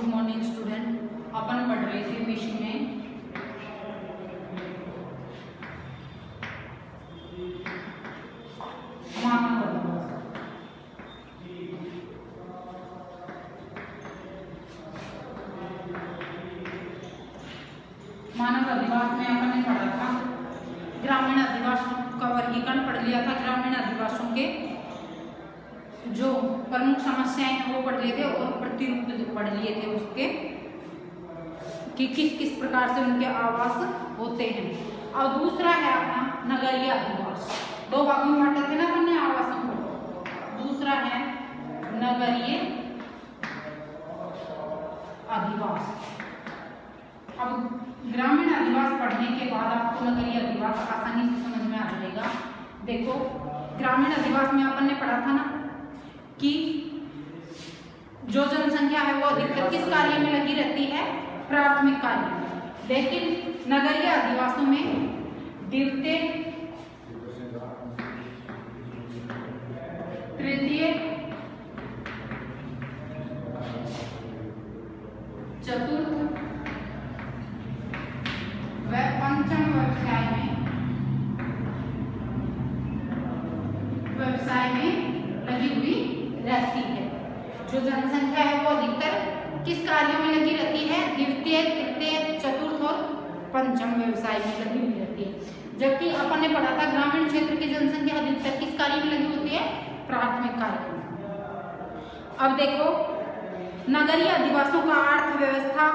Good morning student. अपन पढ़ रहे थे विषय में मानव अधिवास। मानव अधिवास में अपन ने पढ़ा था ग्रामीण अधिवासों का वर्गीकरण पढ़ लिया था। ग्रामीण अधिवासों के जो प्रमुख समस्याएं हैं वो पढ़ लिए थे और प्रतिरूप पढ़ लिए थे उसके कि किस किस प्रकार से उनके आवास होते हैं। और दूसरा है अपना नगरीय अधिवास। दो भागों में बांटे थे ना अपन ने आवासों को। दूसरा है नगरीय अधिवास। अब ग्रामीण अधिवास पढ़ने के बाद आपको नगरीय अधिवास आसानी से समझ में आ जाएगा। देखो ग्रामीण अधिवास में अपन ने पढ़ा था ना कि जो जनसंख्या है वो अधिकतर किस कार्य में लगी रहती है, प्राथमिक कार्य में। लेकिन नगरीय अधिवासों में द्वितीय तृतीय चतुर्थ व पंचम व्यवसाय में लगी हुई रहती है। जो जनसंख्या है वो अधिकतर किस कार्यों में लगी रहती है, द्वितीय तृतीय चतुर्थ और पंचम व्यवसाय में लगी हुई रहती है। जबकि अपन ने पढ़ा था ग्रामीण क्षेत्र की जनसंख्या अधिकतर किस कार्य में लगी होती है, प्राथमिक कार्य में। अब देखो नगरीय अधिवासों का अर्थव्यवस्था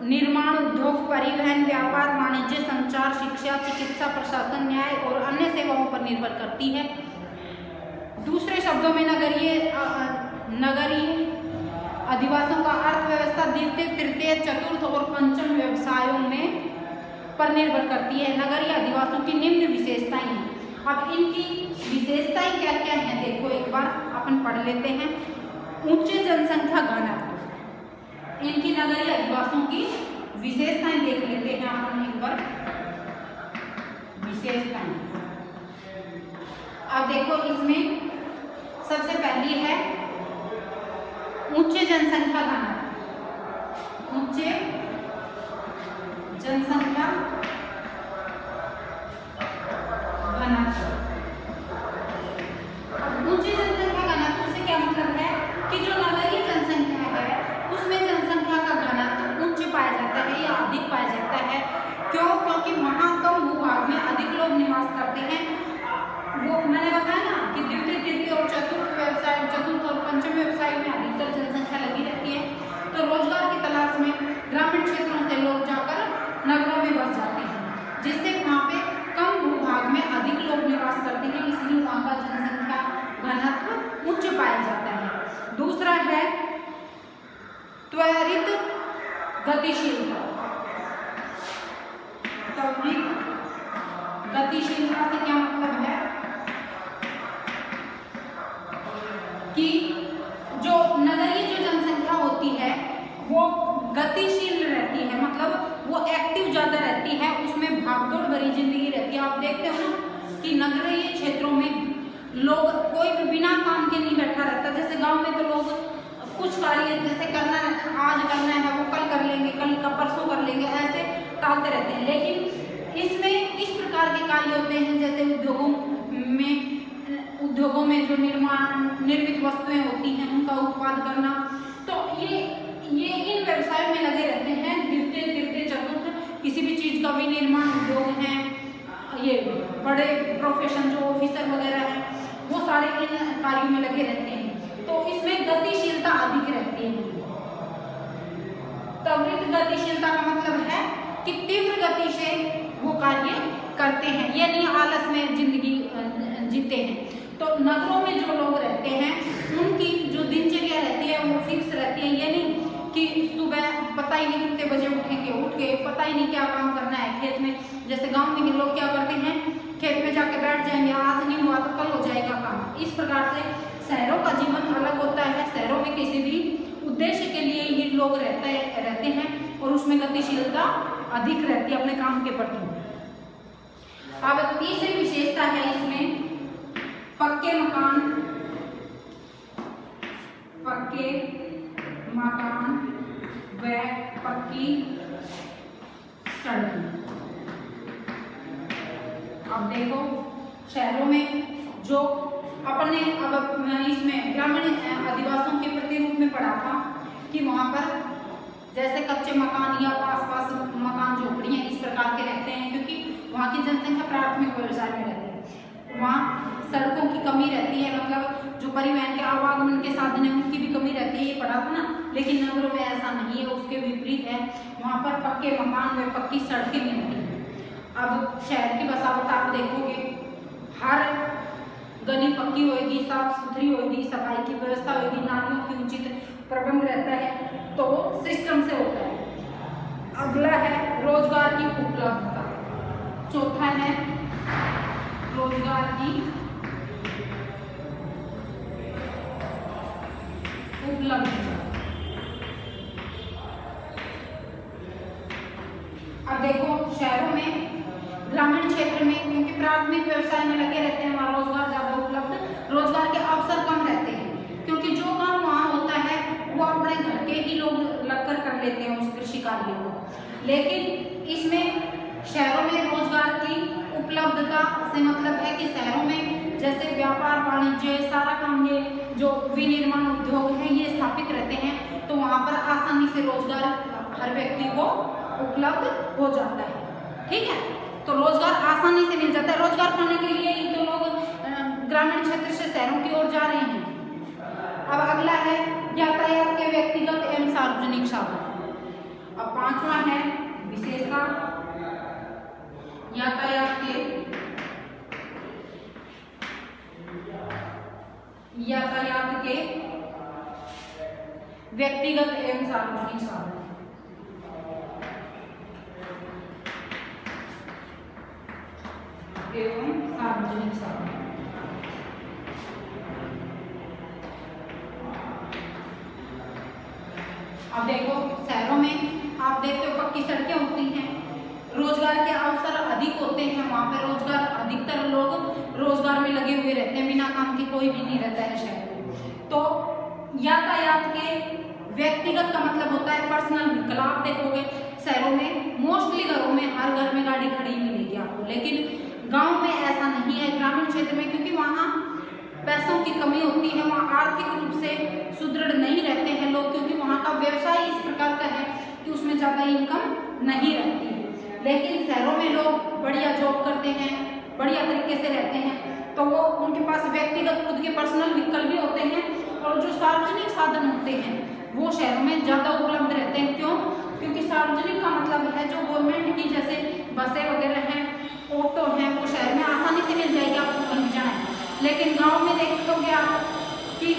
निर्माण, उद्योग, परिवहन, व्यापार, वाणिज्य, संचार, शिक्षा, चिकित्सा, प्रशासन, न्याय और अन्य सेवाओं पर निर्भर करती है। दूसरे शब्दों में नगरीय अधिवासों का अर्थव्यवस्था द्वितीय तृतीय चतुर्थ और पंचम व्यवसायों में पर निर्भर करती है। नगरीय अधिवासों की निम्न विशेषताएं हैं। अब इनकी विशेषताएं क्या क्या हैं देखो एक बार अपन पढ़ लेते हैं। उच्च जनसंख्या घनत्व, इनकी नगरीय अधिवासों की विशेषताएं देख लेते हैं अपन एक बार। विशेषताएं अब देखो इसमें सबसे पहली है उच्च जनसंख्या घनत्व। उच्च जनसंख्या घनत्व। अब उच्च जनसंख्या घनत्व से क्या मतलब है कि जो नगरीय जनसंख्या है उसमें जनसंख्या का घनत्व उच्च पाया जाता है या अधिक पाया जाता है। क्यों? क्योंकि वहां कम भूभाग में अधिक लोग निवास करते हैं। वो मैंने बताया ना कि द्वितीय तृतीय और चतुर्थ व्यवसाय, चतुर्थ और पंचम व्यवसाय में अधिकतर जनसंख्या लगी रहती है। तो रोजगार की तलाश में ग्रामीण क्षेत्रों से लोग जाकर नगरों में बस जाते हैं, जिससे वहाँ पे कम भूभाग में अधिक लोग निवास करते हैं, इसलिए वहाँ का जनसंख्या घनत्व उच्च पाया जाता है। दूसरा है त्वरित गतिशीलता। त्वरित गतिशीलता से क्या मतलब है कि जो नगरीय जो जनसंख्या होती है वो गतिशील रहती है, मतलब वो एक्टिव ज्यादा रहती है, उसमें भागदौड़ भरी जिंदगी रहती है। आप देखते हो ना कि नगरीय क्षेत्रों में लोग कोई भी बिना काम के नहीं बैठा रहता। जैसे गांव में तो लोग कुछ कार्य जैसे करना है, आज करना है वो कल कर लेंगे, कल का परसों कर लेंगे, ऐसे टालते रहते हैं। लेकिन इसमें इस प्रकार के कार्य होते हैं जैसे उद्योगों में जो निर्मित वस्तुएं होती हैं उनका उत्पाद करना। तो ये इन व्यवसायों में लगे रहते हैं। द्वितीय तृतीय चतुर्थ किसी भी चीज का भी निर्माण उद्योग है, ये बड़े प्रोफेशन जो ऑफिसर वगैरह हैं वो सारे इन कार्यों में लगे रहते हैं। तो इसमें गतिशीलता अधिक रहती है। त्वरित गतिशीलता का मतलब है कि तीव्र गति से वो कार्य करते हैं, ये नहीं आलस में जिंदगी जीते हैं। तो नगरों में जो लोग रहते हैं उनकी जो दिनचर्या रहती है वो फिक्स रहती है। ये नहीं कि सुबह पता ही नहीं कितने बजे उठेंगे, उठ के पता ही नहीं क्या काम करना है खेत में। जैसे गांव में लोग क्या करते हैं, खेत में जाके बैठ जाएंगे, आज नहीं हुआ तो कल हो जाएगा काम। इस प्रकार से शहरों का जीवन अलग होता है। शहरों में किसी भी उद्देश्य के लिए ही लोग रहते हैं और उसमें गतिशीलता अधिक रहती है अपने काम के प्रति। अब तीसरी विशेषता है इसमें पक्के मकान व पक्की सड़कें। अब देखो शहरों में जो अपने अब इसमें ग्रामीण आदिवासियों के प्रतिरूप में पढ़ा था कि वहाँ पर जैसे कच्चे मकान या आसपास मकान झोपड़ियाँ इस प्रकार के रहते हैं, क्योंकि वहाँ की जनसंख्या प्राथमिक व्यवसाय में रहती है। वहाँ सड़कों की कमी रहती है, मतलब जो परिवहन के आवागमन के साधन है उनकी भी कमी रहती है, ये पढ़ा था ना। लेकिन नगरों में ऐसा नहीं है, उसके विपरीत है, वहाँ पर पक्के मकान व पक्की सड़कें मिलती हैं। अब शहर की बसावट आप देखोगे, हर गली पक्की होगी, साफ सुथरी होगी, सफाई की व्यवस्था होगी, नालियों की उचित प्रबंध रहता है, तो सिस्टम से होता है। अगला है रोजगार की उपलब्धता। चौथा है रोजगार की उपलब्धता। अब देखो शहरों में, ग्रामीण क्षेत्र में, क्योंकि प्राथमिक व्यवसाय में लगे रहते हैं, वहाँ रोजगार ज्यादा उपलब्ध, रोजगार के अवसर कम रहते हैं, क्योंकि जो काम वहाँ होता है वो अपने घर के ही लोग लगकर कर लेते हैं उस कृषि कार्य को। लेकिन इसमें शहरों में रोजगार की उपलब्धता से मतलब है कि शहरों में जैसे व्यापार वाणिज्य सारा काम, ये जो विनिर्माण उद्योग है ये स्थापित रहते हैं, तो वहाँ पर आसानी से रोजगार हर व्यक्ति को उपलब्ध हो जाता है। ठीक है, तो रोजगार आसानी से मिल जाता है। रोजगार पाने के लिए ही तो लोग ग्रामीण क्षेत्र से शहरों की ओर जा रहे हैं। अब अगला है यातायात के व्यक्तिगत एवं सार्वजनिक साधन। अब पांचवा है विशेषता यातायात के व्यक्तिगत एवं सार्वजनिक साधन। एवं सार्वजनिक साधन। अब देखो शहरों में आप देखते हो पक्की सड़कें होती हैं, रोजगार के अवसर अधिक होते हैं, वहाँ पे रोजगार, अधिकतर लोग रोजगार में लगे हुए रहते हैं, बिना काम के कोई भी नहीं रहता है शहर में। तो यातायात के व्यक्तिगत का मतलब होता है पर्सनल व्हीकल। आप देखोगे शहरों में मोस्टली घरों में, हर घर में गाड़ी खड़ी मिलेगी आपको, लेकिन गांव में ऐसा नहीं है, ग्रामीण क्षेत्र में, क्योंकि वहाँ पैसों की कमी होती है, वहाँ आर्थिक रूप से सुदृढ़ नहीं रहते हैं लोग, क्योंकि वहाँ का व्यवसाय इस प्रकार का है कि उसमें ज़्यादा इनकम नहीं रहती है। लेकिन शहरों में लोग बढ़िया जॉब करते हैं, बढ़िया तरीके से रहते हैं, तो वो उनके पास व्यक्तिगत खुद के पर्सनल व्हीकल भी होते हैं, और जो सार्वजनिक साधन होते हैं वो शहरों में ज़्यादा उपलब्ध रहते हैं। क्यों? क्योंकि सार्वजनिक का मतलब है जो गवर्नमेंट की, जैसे बसें वगैरह हैं, ऑटो हैं, वो शहर में आसानी से मिल जाएगी आपको कहीं जाए। लेकिन गांव में देखोगे आप कि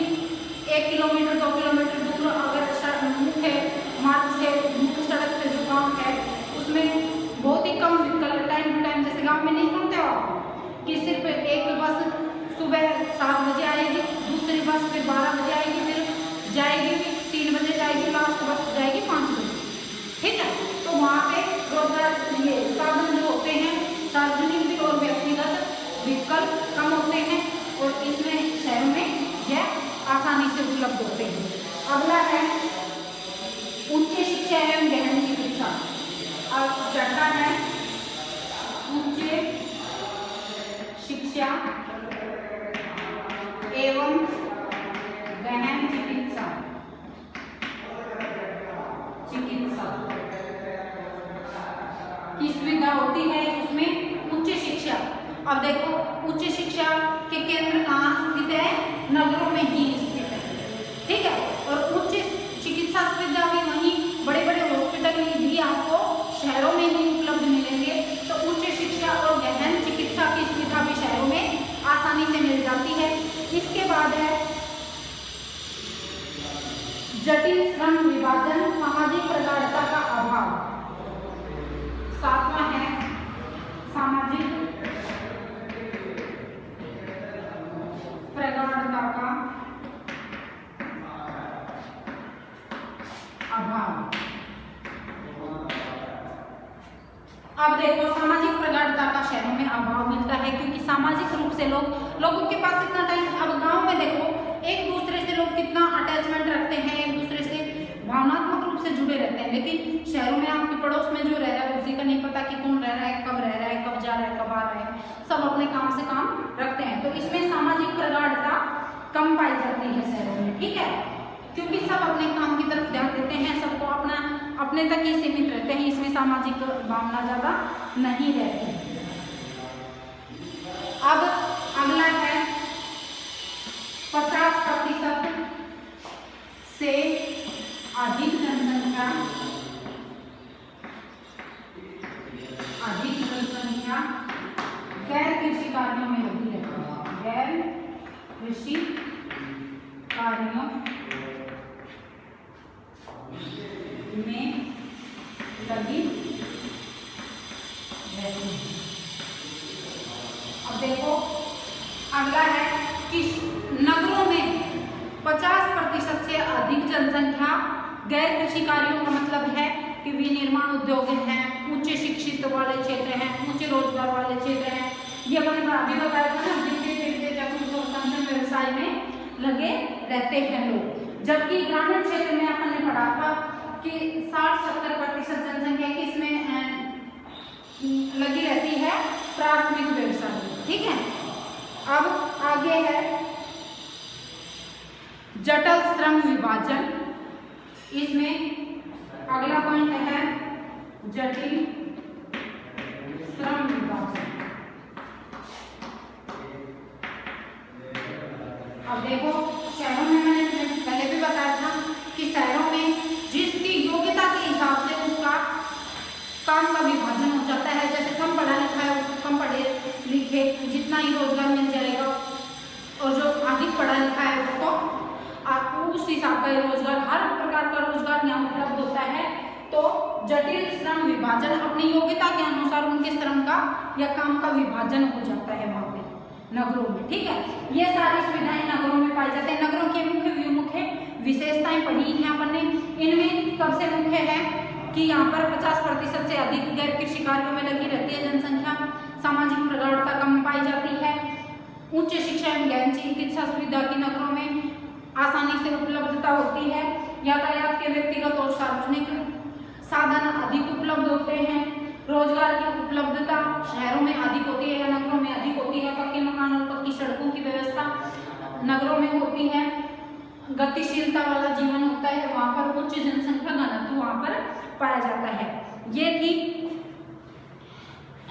1 किलोमीटर 2 किलोमीटर दूर अगर मुख्य मार्ग से, मुख्य सड़क से जो गाँव है उसमें बहुत ही कम व्हीकल टाइम टू टाइम, जैसे गाँव में नहीं सुनते हो आप कि सिर्फ एक बस सुबह 7 बजे आएगी, दूसरी बस फिर 12 बजे आएगी, फिर जाएगी 3 बजे जाएगी, लास्ट बस जाएगी 5 बजे। ठीक है, तो वहाँ पे रोजगार ये साधन जो होते हैं सार्वजनिक भी और व्यक्तिगत व्हीकल कम होते हैं, और इसमें शहरों में यह आसानी से उपलब्ध होते हैं। अगला है उच्च शिक्षा एवं गहन चिकित्सा। अब चौथा है उच्च शिक्षा एवं गहन चिकित्सा। की सुविधा होती है उसमें उच्च शिक्षा। अब देखो उच्च शिक्षा के केंद्र कहाँ स्थित है? नगरों में ही स्थित है। ठीक है, और उच्च चिकित्सा सुविधा भी वहीं, बड़े बड़े हॉस्पिटल भी आपको शहरों में ही उपलब्ध मिलेंगे। तो उच्च शिक्षा और गहन चिकित्सा की सुविधा भी शहरों में आसानी से मिल जाती है। इसके बाद है जटिल श्रम विभाजन, सामाजिक प्रगाढ़ता का अभाव। सातवां है सामाजिक प्रगाढ़ता का अभाव। अब देखो सामाजिक प्रगाढ़ता का शहरों में अभाव मिलता है, क्योंकि सामाजिक रूप से लोगों के पास इतना टाइम। अब गांव में देखो एक दूसरे से लोग कितना अटैचमेंट रखते हैं, एक दूसरे से भावनात्मक रूप से उससे जुड़े रहते हैं। लेकिन शहरों में आपके पड़ोस में जो रह रहा है उसी का नहीं पता कि कौन रह रहा है, कब रह रहा है, कब जा रहा है, कब आ रहा है, सब अपने काम से काम रखते हैं। तो इसमें सामाजिक प्रगाढ़ता कम पाई जाती है शहरों में, ठीक है, क्योंकि सब अपने काम की तरफ ध्यान देते हैं, सबको अपने तक ही सीमित रहते हैं, इसमें सामाजिक भावना ज्यादा नहीं रहती। अब अगला है 50% से अधिक जनसंख्या गैर कृषि कार्यों में लगी रहती है, गैर कृषि कार्यों में लगी रहती है। अब देखो अगला है कि नगरों में 50% से अधिक जनसंख्या गैर कृषि कार्यों का मतलब है कि विनिर्माण उद्योग हैं, उच्च शिक्षित वाले क्षेत्र हैं, उच्च रोजगार वाले क्षेत्र हैं। ये मैंने अभी बताया था ना, व्यवसाय में लगे रहते हैं लोग। जबकि ग्रामीण क्षेत्र में अपन ने पढ़ा था कि 60-70% जनसंख्या किसमें लगी रहती है, प्राथमिक व्यवसाय में, ठीक है। अब आगे है जटिल श्रम विभाजन। इसमें अगला पॉइंट है जटिल श्रम विभाजन। अब देखो शहरों में मैंने पहले भी बताया था कि शहरों में जिसकी योग्यता के हिसाब से उसका काम का विभाजन हो जाता है। जैसे कम पढ़ा लिखा है उसको कम पढ़े लिखे जितना ही रोजगार मिल जाएगा, और जो अधिक पढ़ा लिखा है उसको उस हिसाब का रोजगार, हर प्रकार का रोजगार यहाँ उपलब्ध होता है। तो जटिल श्रम विभाजन अपनी योग्यता के अनुसार उनके श्रम का या काम का विभाजन हो जाता है वहाँ पे नगरों में, ठीक है। ये सारी सुविधाएं नगरों में पाई जाती है। नगरों की मुख्य विशेषताएं पढ़ी हैं अपन ने। इनमें सबसे मुख्य है कि यहाँ पर 50% से अधिक गैर कृषि कार्यों में लगी रहती है जनसंख्या, सामाजिक प्रगाढ़ता कम पाई जाती है, उच्च शिक्षा एवं गहन चिकित्सा सुविधा की नगरों में आसानी से उपलब्धता होती है, यातायात के व्यक्तिगत और सार्वजनिक साधन अधिक उपलब्ध होते हैं, रोजगार की उपलब्धता शहरों में अधिक होती है या नगरों में अधिक होती है, पक्के मकान और पक्की सड़कों की व्यवस्था नगरों में होती है, गतिशीलता वाला जीवन होता है, वहाँ पर उच्च जनसंख्या घनत्व वहाँ पर पाया जाता है। ये थी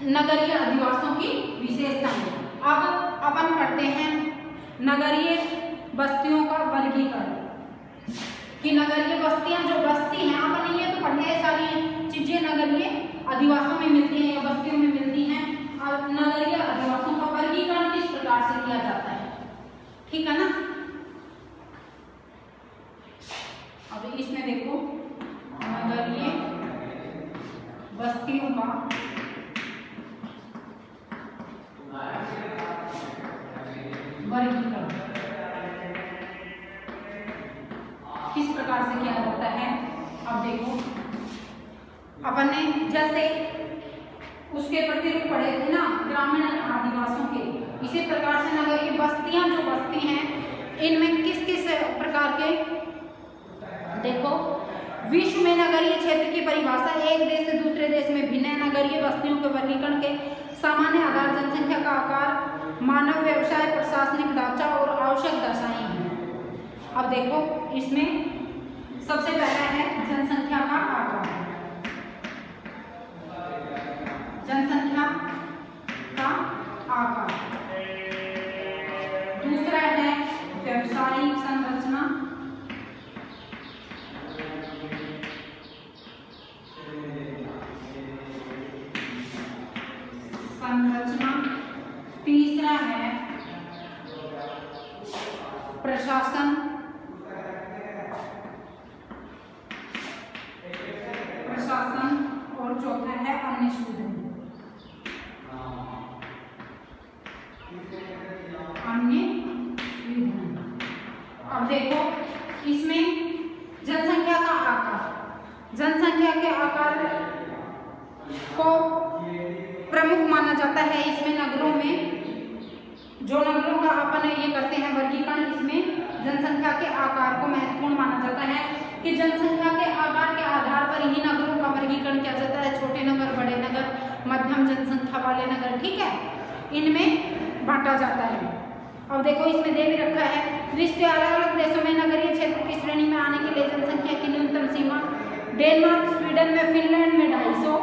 नगरीय अधिवासों की विशेषताएं। अब अपन पढ़ते हैं नगरीय बस्तियों का वर्गीकरण, कि नगरीय बस्तियां जो बस्ती हैं, अपन ये तो पढ़े हैं सारी चीजें नगरीय अधिवासों में मिलती हैं या बस्तियों में मिलती हैं। और नगरीय अधिवासों का वर्गीकरण किस प्रकार से किया जाता है, ठीक है ना। अब इसमें देखो नगरीय बस्तियों का वर्गीकरण किस प्रकार से किया जाता है। अब देखो अपन ने जैसे उसके प्रतिरूप पढ़े थे ना ग्रामीण आदिवासियों के, इसी प्रकार से नगरीय बस्तियां जो बस्ती हैं इनमें किस किस प्रकार के, देखो विश्व में नगरीय क्षेत्र की परिभाषा एक देश से दूसरे देश में भिन्न है। नगरीय बस्तियों के वर्गीकरण के सामान्य आधार जनसंख्या का आकार, मानव व्यवसाय, प्रशासनिक ढांचा और आवश्यक दशाएं हैं। अब देखो इसमें सबसे पहला है जनसंख्या का आकार, जनसंख्या का आकार। दूसरा है व्यवसायिक संरचना, तीसरा है प्रशासन, और चौथा है अन्य सुविधाएं, अन्य सुविधाएं। अब देखो इसमें जनसंख्या का आकार, जनसंख्या के आकार को प्रमुख माना जाता है। इसमें नगरों में जो नगरों का अपन ये करते हैं वर्गीकरण, इसमें जनसंख्या के आकार को महत्वपूर्ण माना जाता है कि जनसंख्या के आकार के आधार पर ही नगरों का वर्गीकरण किया जाता है। छोटे नगर, बड़े नगर, मध्यम जनसंख्या वाले नगर, ठीक है, इनमें बांटा जाता है। अब देखो इसमें दे भी रखा है, विश्व के अलग अलग देशों में नगरीय क्षेत्र की श्रेणी में आने के लिए जनसंख्या की न्यूनतम सीमा डेनमार्क, स्वीडन में, फिनलैंड में 250,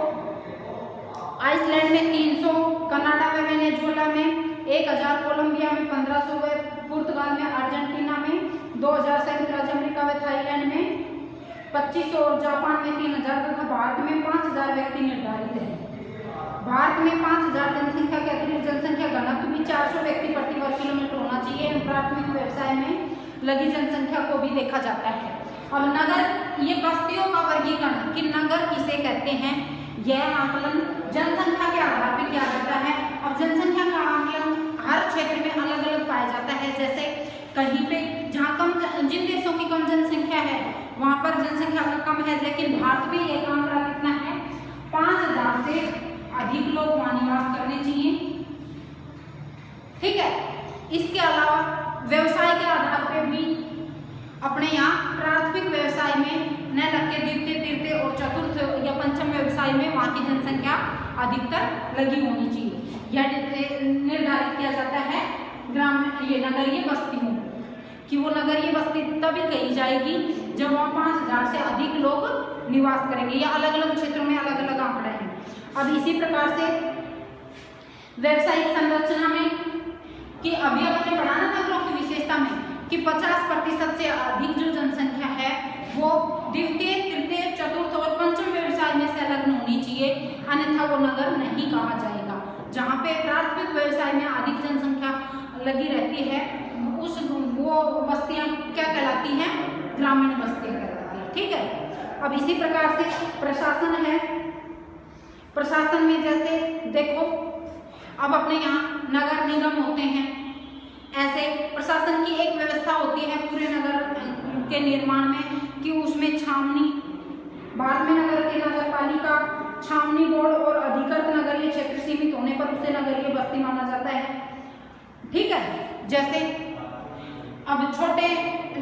आइसलैंड में 300, कनाडा में, वेनेजुएला में 1000, कोलंबिया में 1500, पुर्तगाल में, अर्जेंटीना में 2000, संयुक्त राज्य अमेरिका में, थाईलैंड में 2500 और जापान में 3000 तथा भारत में 5000 व्यक्ति निर्धारित है। भारत में 5000 जनसंख्या के अतिरिक्त जनसंख्या घनत्व भी 400 व्यक्ति प्रति वर्ग किलोमीटर होना चाहिए। प्राथमिक व्यवसाय में लगी जनसंख्या को भी देखा जाता है। अब नगर, ये बस्तियों का वर्गीकरण कि नगर किसे कहते हैं, यह आकलन जनसंख्या के आधार पर किया जाता है। अब जनसंख्या का आकलन हर क्षेत्र में अलग अलग पाया जाता है। जैसे कहीं पे जहाँ कम, जिन देशों की कम जनसंख्या है वहाँ पर जनसंख्या का कम है, लेकिन भारत में एक आंकड़ा कितना है, 5000 से अधिक लोग वहाँ निवास करने चाहिए, ठीक है। इसके अलावा व्यवसाय के आधार पर भी अपने यहाँ प्राथमिक व्यवसाय में न लग के द्वितीय, तृतीय और चतुर्थ या पंचम व्यवसाय में वहाँ की जनसंख्या अधिकतर लगी होनी चाहिए। यह निर्धारित किया जाता है ये नगरीय बस्तियों कि वो नगरीय बस्ती तभी कही जाएगी जब वहाँ 5000 से अधिक लोग निवास करेंगे। या अलग अलग क्षेत्रों में अलग अलग आंकड़े हैं। अब इसी प्रकार से व्यवसायिक संरचना में कि अभी अपने पढ़ा ना नगरों की विशेषता में कि 50% से अधिक जो जनसंख्या है वो द्वितीय, तृतीय, चतुर्थ और पंचम व्यवसाय में संलग्न होनी चाहिए, अन्यथा वो नगर नहीं कहा जाएगा। जहाँ पे प्राथमिक व्यवसाय में अधिक जनसंख्या लगी रहती है उस वो बस्तियाँ क्या कहलाती हैं, ग्रामीण बस्तियाँ कहलाती हैं, ठीक है। अब इसी प्रकार से प्रशासन है। प्रशासन में जैसे देखो अब अपने यहाँ नगर निगम होते हैं, ऐसे प्रशासन की एक व्यवस्था होती है पूरे नगर के निर्माण में कि उसमें छावनी, भारत में नगर की नगरपालिका, छावनी बोर्ड और अधिकृत नगरीय क्षेत्र सीमित होने पर उसे नगरीय बस्ती माना जाता है, ठीक है। जैसे अब छोटे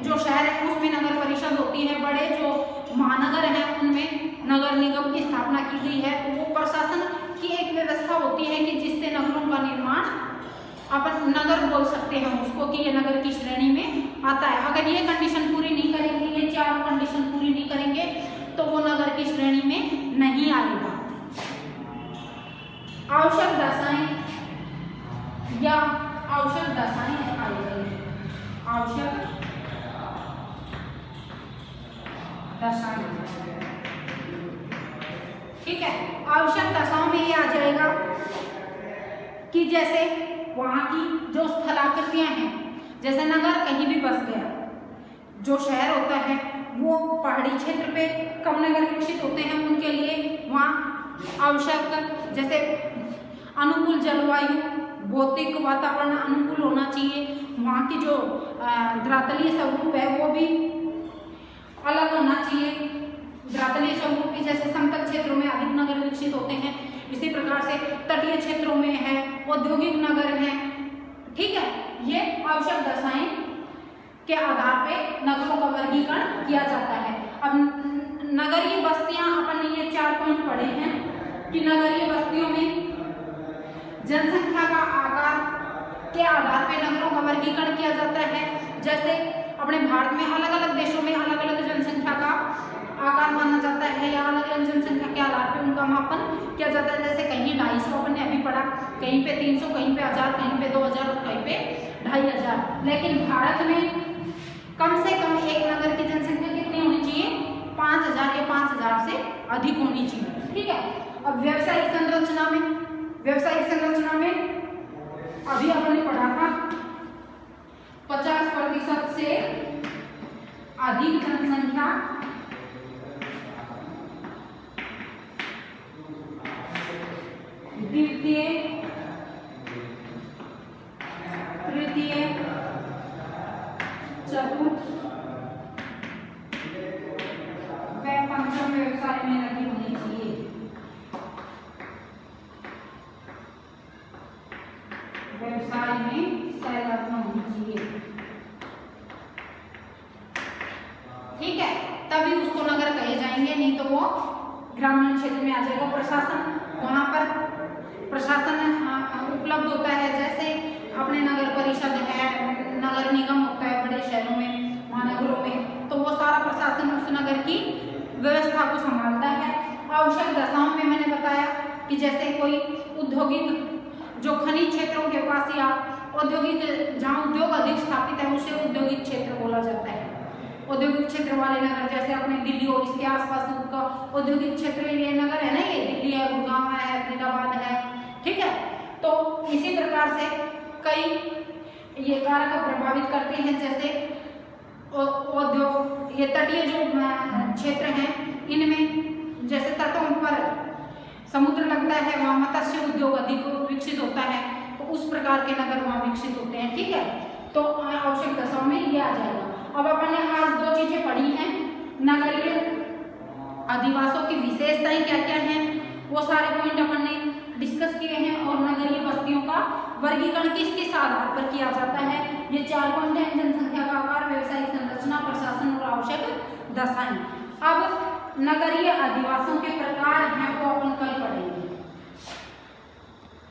जो शहर है उसमें नगर परिषद होती है, बड़े जो महानगर हैं उनमें नगर निगम की स्थापना की गई है। तो वो प्रशासन की एक व्यवस्था होती है कि जिससे नगरों का निर्माण अपन नगर बोल सकते हैं उसको कि ये नगर की श्रेणी में आता है। अगर ये कंडीशन पूरी नहीं करेंगे, ये चारों कंडीशन पूरी नहीं करेंगे तो वो नगर की श्रेणी में नहीं आएगा। आवश्यक दशाएं या आवश्यक दशाएं आवश्यक दशाएं, ठीक है। आवश्यक दशाओं में ये आ जाएगा कि जैसे वहाँ की जो स्थलाकृतियां हैं, जैसे नगर कहीं भी बस गया, जो शहर होता है वो पहाड़ी क्षेत्र पे कम नगर विकसित होते हैं, उनके लिए वहाँ आवश्यक जैसे अनुकूल जलवायु, भौतिक वातावरण अनुकूल होना चाहिए, वहाँ की जो धरातलीय स्वरूप है वो भी अलग होना चाहिए। धरातलीय स्वरूप की जैसे समतल क्षेत्रों में अधिक नगर विकसित होते हैं, इसी प्रकार से तटीय क्षेत्रों में है, औद्योगिक नगर है, ठीक है। ये आवश्यक दशाएं के आधार पे नगरों का वर्गीकरण किया जाता है। अब नगरीय बस्तियां अपन ने ये 4 पॉइंट पढ़े हैं कि नगरीय बस्तियों में जनसंख्या का आकार के आधार पे नगरों का वर्गीकरण किया जाता है। जैसे अपने भारत में अलग अलग देशों में अलग अलग जनसंख्या का आकार माना जाता है या अलग अलग जनसंख्या के आधार पे उनका मापन किया जाता है। जैसे कहीं 250 अपन ने अभी पढ़ा, कहीं पे 300, कहीं पे 1000, कहीं पे 2000 और कहीं पे 2500। लेकिन भारत में कम से कम एक नगर की जनसंख्या कितनी होनी चाहिए, 5000 या 5000 से अधिक होनी चाहिए, ठीक है। अब व्यवसायिक संरचना में अभी अपन ने पढ़ा था 50% से अधिक जनसंख्या द्वितीय, तृतीय, चतुर्थ व पंचम व्यवसाय में लगी होनी चाहिए। व्यवसाय में संलग्न होनी चाहिए। ठीक है, तभी उसको नगर कहे जाएंगे, नहीं तो वो ग्रामीण क्षेत्र में आ जाएगा। प्रशासन, वहाँ पर प्रशासन उपलब्ध होता है, जैसे अपने नगर परिषद है, नगर निगम होता है बड़े शहरों में, महानगरों में, तो वो सारा प्रशासन उस नगर की व्यवस्था को संभालता है। आवश्यक दशाओं में मैंने बताया कि जैसे कोई औद्योगिक जो खनिज क्षेत्रों के पास या औद्योगिक जहाँ उद्योग अधिक स्थापित है उसे औद्योगिक क्षेत्र बोला जाता है। औद्योगिक क्षेत्र वाले नगर जैसे अपने दिल्ली और इसके आसपास का औद्योगिक क्षेत्र ये नगर है ना, ये दिल्ली है, गुड़गांव है, फरीदाबाद है, ठीक है। तो इसी प्रकार से कई ये कारक प्रभावित करते हैं, जैसे उद्योग, ये तटीय जो क्षेत्र हैं इनमें जैसे तटों पर समुद्र लगता है, वहाँ मत्स्य उद्योग अधिक विकसित होता है, तो उस प्रकार के नगर वहाँ विकसित होते हैं, ठीक है। तो आवश्यक दशाओं में ये आ जाएगा। अब अपन ने आज दो चीजें पढ़ी हैं, नगरीय अधिवासों की विशेषताएं क्या क्या हैं, वो सारे पॉइंट अपन ने डिस्कस किए हैं, और नगरीय बस्तियों का वर्गीकरण किस किस आधार पर किया जाता है, ये 4 पॉइंट हैं: जनसंख्या का आकार, व्यवसायिक संरचना, प्रशासन और आवश्यक दशाएं। अब नगरीय अधिवासों के प्रकार हैं वो अपन कल पढ़ेंगे।